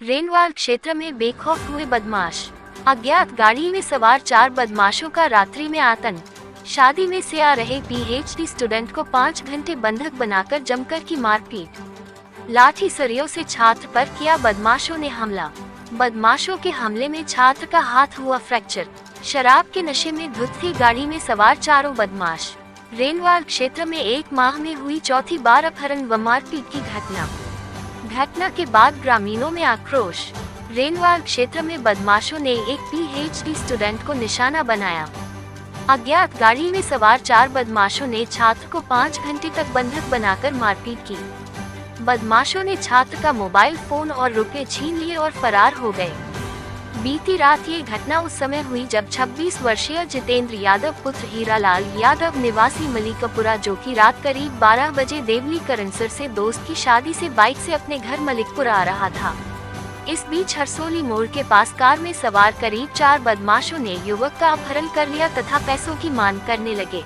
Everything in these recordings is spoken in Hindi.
रेनवाल क्षेत्र में बेखौफ हुए बदमाश। अज्ञात गाड़ी में सवार 4 बदमाशों का रात्रि में आतंक। शादी में से आ रहे पीएचडी स्टूडेंट को 5 घंटे बंधक बनाकर जमकर की मारपीट। लाठी सरियों से छात्र पर किया बदमाशों ने हमला। बदमाशों के हमले में छात्र का हाथ हुआ फ्रैक्चर। शराब के नशे में धुत थी गाड़ी में सवार चारों बदमाश। रेनवाल क्षेत्र में एक माह में हुई चौथी बार अपहरण व मारपीट की घटना के बाद ग्रामीणों में आक्रोश। रेनवाल क्षेत्र में बदमाशों ने एक पीएचडी स्टूडेंट को निशाना बनाया। अज्ञात गाड़ी में सवार 4 बदमाशों ने छात्र को 5 घंटे तक बंधक बनाकर मारपीट की। बदमाशों ने छात्र का मोबाइल फोन और रुपए छीन लिए और फरार हो गए। बीती रात ये घटना उस समय हुई जब 26 वर्षीय जितेंद्र यादव पुत्र हीरालाल यादव निवासी मलिकपुरा, जो कि रात करीब 12 बजे देवली करनसर से दोस्त की शादी से बाइक से अपने घर मलिकपुरा आ रहा था। इस बीच हरसोली मोड़ के पास कार में सवार करीब 4 बदमाशों ने युवक का अपहरण कर लिया तथा पैसों की मांग करने लगे।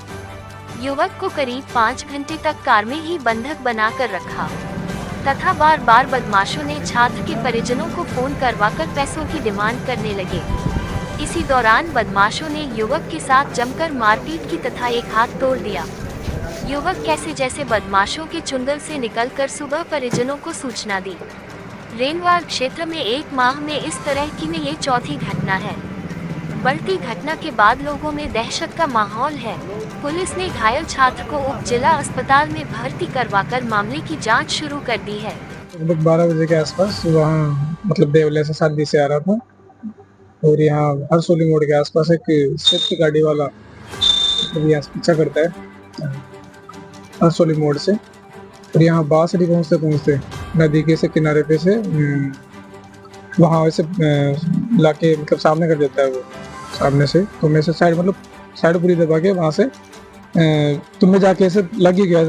युवक को करीब 5 घंटे तक कार में ही बंधक बनाकर रखा तथा बार बार बदमाशों ने छात्र के परिजनों को फोन करवाकर पैसों की डिमांड करने लगे। इसी दौरान बदमाशों ने युवक के साथ जमकर मारपीट की तथा एक हाथ तोड़ दिया। युवक कैसे जैसे बदमाशों के चुंगल से निकलकर सुबह परिजनों को सूचना दी। रेनवाल क्षेत्र में एक माह में इस तरह की में ये चौथी घटना है। बढ़ती घटना के बाद लोगों में दहशत का माहौल है। पुलिस ने घायल छात्र को उप जिला अस्पताल में भर्ती करवाकर मामले की जांच शुरू कर दी है। लगभग 12 बजे के आसपास वहाँ मतलब देवले से शादी से आ रहा था और यहाँ हरसोली मोड़ के आसपास एक स्विफ्ट गाड़ी वाला यहाँ पीछा करता है हरसोली मोड़ से, और यहाँ बांसडी पहुँचते नदी के से किनारे पे से वहाँ वैसे लाके मतलब सामने कर देता है वो सामने से। तो मैं से साइड मतलब साइड पूरी दबा के वहाँ से तुम्हें जाके ऐसे लगी गया,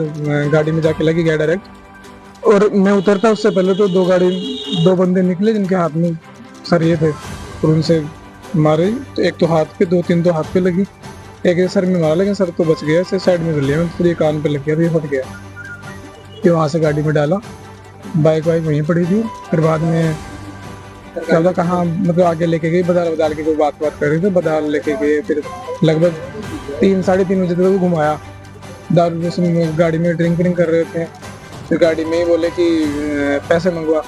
गाड़ी में जाके लगी गया डायरेक्ट। और मैं उतरता उससे पहले तो 2 बंदे निकले जिनके हाथ में सरिये थे और उनसे मारे। तो एक तो हाथ पे 2-3 तो हाथ पे लगी, एक सर में मारा, लेकिन सर तो बच गया, इसे साइड में कर लिया। फिर ये कान पे लग गया, तो ये फट गया। फिर वहाँ से गाड़ी में डाला, बाइक वाइक वहीं पड़ी थी। फिर बाद में क्या होता कहाँ मतलब आगे लेके गई, बदाल के कोई बात कर रही थी, बदाल लेके गए। फिर लगभग 3-3:30 बजे तक वो घुमाया। दारू गाड़ी में ड्रिंक कर रहे थे। फिर गाड़ी में ही बोले कि पैसे मंगवा,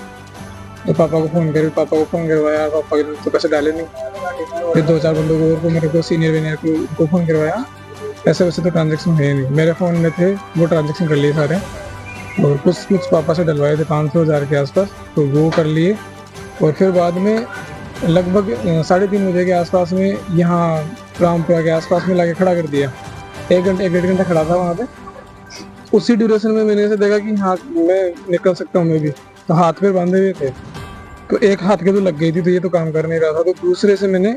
तो पापा को फ़ोन करवाया। पापा ने तो पैसे डाले नहीं। फिर 2-4 बंदों को और को मेरे को सीनियर वीनियर को फ़ोन करवाया। पैसे वैसे तो ट्रांजेक्शन है नहीं, मेरे फ़ोन में थे, वो ट्रांजेक्शन कर लिए सारे। और कुछ पापा से डलवाए थे 500,000 के आसपास, तो वो कर लिए। और फिर बाद में लगभग 3:30 बजे के आसपास में यहाँ रामपुरा के आसपास में लाके खड़ा कर दिया। 1-1.5 घंटा खड़ा था वहाँ पे। उसी ड्यूरेशन में मैंने ऐसे देखा कि हाँ मैं निकल सकता हूँ मैं भी, तो हाथ पे बांधे हुए थे। तो एक हाथ के तो लग गई थी, तो ये तो काम कर नहीं रहा था। तो दूसरे से मैंने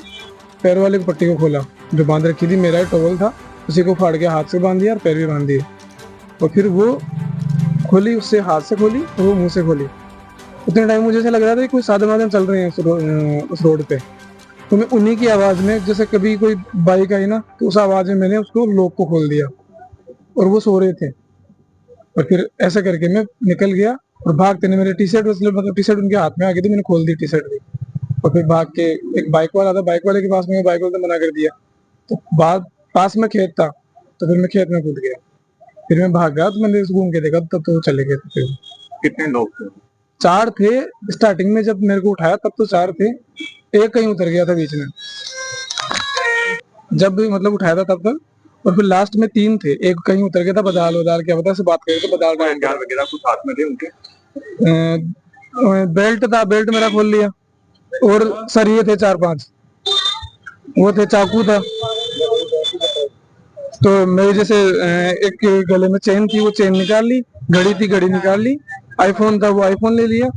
पैर वाले पट्टी को खोला जो बांध रखी थी, मेरा टॉवल था, उसी को फाड़ के हाथ से बांध दिया और पैर भी बांध दिए। और फिर वो खोली, उससे हाथ से खोली और वो मुँह से खोली। उतने टाइम मुझे ऐसा लग रहा था कि कोई साधन चल रहे हैं उस रोड पे। तो मैं उन्हीं की आवाज़ में, जैसे कभी कोई बाइक आई ना, तो उस आवाज़ में मैंने उसको लॉक को खोल दिया और वो सो रहे थे। और फिर ऐसा करके मैं निकल गया और भागते ने मेरे टी-शर्ट मतलब टी-शर्ट उनके हाथ में आ गई थी, मैंने खोल दी टी-शर्ट भी। और फिर भाग के एक बाइक वाला था, बाइक वाले के पास में, बाइक वाले ने मना कर दिया। तो बाद पास में खेत था, तो फिर मैं खेत में कूद गया। फिर मैं भाग गया, तो मैंने घूम के देखा, तब तो चले गए थे। कितने लोग थे? 4 थे स्टार्टिंग में, जब मेरे को उठाया तब तो 4 थे। एक कहीं उतर गया था बीच में, जब मतलब उठाया था तब तक। और फिर लास्ट में 3 थे, एक कहीं उतर गया था, बदाल क्या पता से बात करे तो बदाल वगैरह कुछ हाथ में थे उनके? बेल्ट था, बेल्ट मेरा खोल लिया। और सरिये थे 4-5, वो थे, चाकू था। तो मेरे जैसे एक गले में चेन थी, वो चेन निकाल ली, घड़ी थी, घड़ी निकाल ली, आईफोन था, वो आईफोन ले लिया।